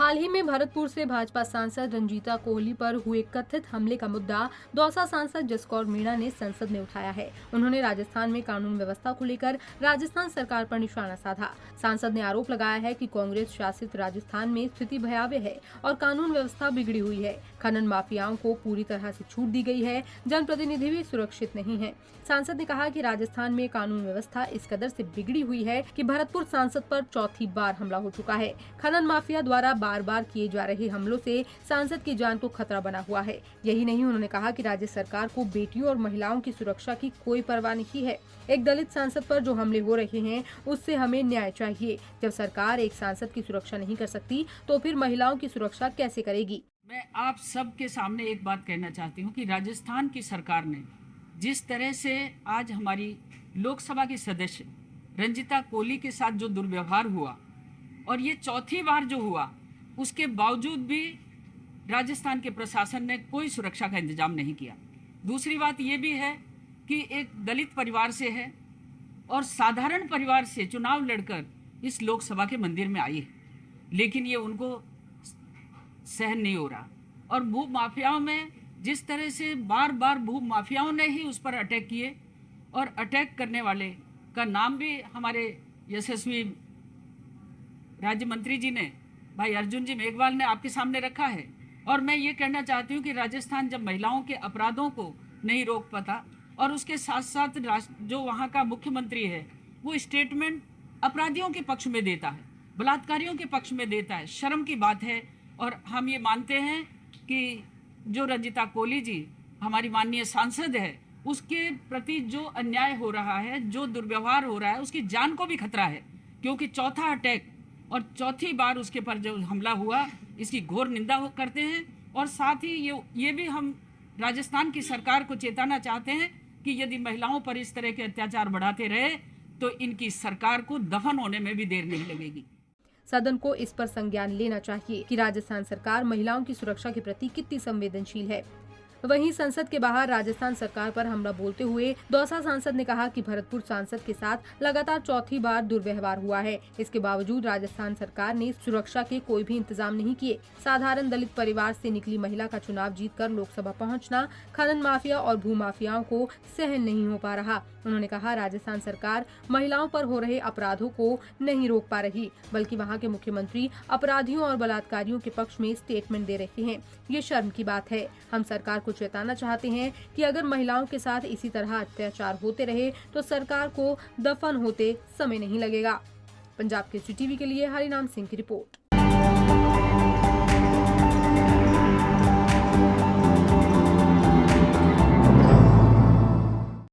हाल ही में भरतपुर से भाजपा सांसद रंजीता कोहली पर हुए कथित हमले का मुद्दा दौसा सांसद जसकौर मीणा ने संसद में उठाया है। उन्होंने राजस्थान में कानून व्यवस्था को लेकर राजस्थान सरकार पर निशाना साधा। सांसद ने आरोप लगाया है कि कांग्रेस शासित राजस्थान में स्थिति भयावह है और कानून व्यवस्था बिगड़ी हुई है। खनन माफियाओं को पूरी तरह से छूट दी गई है, जनप्रतिनिधि भी सुरक्षित नहीं है। सांसद ने कहा कि राजस्थान में कानून व्यवस्था इस कदर से बिगड़ी हुई है कि भरतपुर सांसद पर चौथी बार हमला हो चुका है। खनन माफिया द्वारा बार बार किए जा रहे हमलों से सांसद की जान को खतरा बना हुआ है। यही नहीं, उन्होंने कहा कि राज्य सरकार को बेटियों और महिलाओं की सुरक्षा की कोई परवाह नहीं है। एक दलित सांसद पर जो हमले हो रहे हैं उससे हमें न्याय चाहिए। जब सरकार एक सांसद की सुरक्षा नहीं कर सकती तो फिर महिलाओं की सुरक्षा कैसे करेगी? मैं आप सबके सामने एक बात कहना चाहती हूँ कि राजस्थान की सरकार ने जिस तरह से आज हमारी लोकसभा की सदस्य रंजीता कोहली के साथ जो दुर्व्यवहार हुआ और ये चौथी बार जो हुआ, उसके बावजूद भी राजस्थान के प्रशासन ने कोई सुरक्षा का इंतजाम नहीं किया। दूसरी बात ये भी है कि एक दलित परिवार से है और साधारण परिवार से चुनाव लड़कर इस लोकसभा के मंदिर में आई है, लेकिन ये उनको सहन नहीं हो रहा। और भू माफियाओं में जिस तरह से बार बार भू माफियाओं ने ही उस पर अटैक किए और अटैक करने वाले का नाम भी हमारे यशस्वी राज्य मंत्री जी ने, भाई अर्जुन जी मेघवाल ने आपके सामने रखा है। और मैं ये कहना चाहती हूँ कि राजस्थान जब महिलाओं के अपराधों को नहीं रोक पाता और उसके साथ साथ जो वहाँ का मुख्यमंत्री है वो स्टेटमेंट अपराधियों के पक्ष में देता है, बलात्कारियों के पक्ष में देता है, शर्म की बात है। और हम ये मानते हैं कि जो रंजीता कोहली जी हमारी माननीय सांसद है, उसके प्रति जो अन्याय हो रहा है, जो दुर्व्यवहार हो रहा है, उसकी जान को भी खतरा है, क्योंकि चौथा अटैक और चौथी बार उसके पर जो हमला हुआ, इसकी घोर निंदा करते हैं। और साथ ही ये भी हम राजस्थान की सरकार को चेताना चाहते हैं कि यदि महिलाओं पर इस तरह के अत्याचार बढ़ाते रहे तो इनकी सरकार को दफन होने में भी देर नहीं लगेगी। सदन को इस पर संज्ञान लेना चाहिए कि राजस्थान सरकार महिलाओं की सुरक्षा के प्रति कितनी संवेदनशील है। वहीं संसद के बाहर राजस्थान सरकार पर हमला बोलते हुए दौसा सांसद ने कहा कि भरतपुर सांसद के साथ लगातार चौथी बार दुर्व्यवहार हुआ है। इसके बावजूद राजस्थान सरकार ने सुरक्षा के कोई भी इंतजाम नहीं किए। साधारण दलित परिवार से निकली महिला का चुनाव जीतकर लोकसभा पहुंचना खनन माफिया और भू माफियाओं को सहन नहीं हो पा रहा। उन्होंने कहा राजस्थान सरकार महिलाओं पर हो रहे अपराधों को नहीं रोक पा रही, बल्कि वहां के मुख्यमंत्री अपराधियों और बलात्कारियों के पक्ष में स्टेटमेंट दे रहे हैं। ये शर्म की बात है। हम सरकार को चेताना चाहते हैं कि अगर महिलाओं के साथ इसी तरह अत्याचार होते रहे तो सरकार को दफन होते समय नहीं लगेगा। पंजाब केसरी टीवी के लिए हरिनाम सिंह की रिपोर्ट।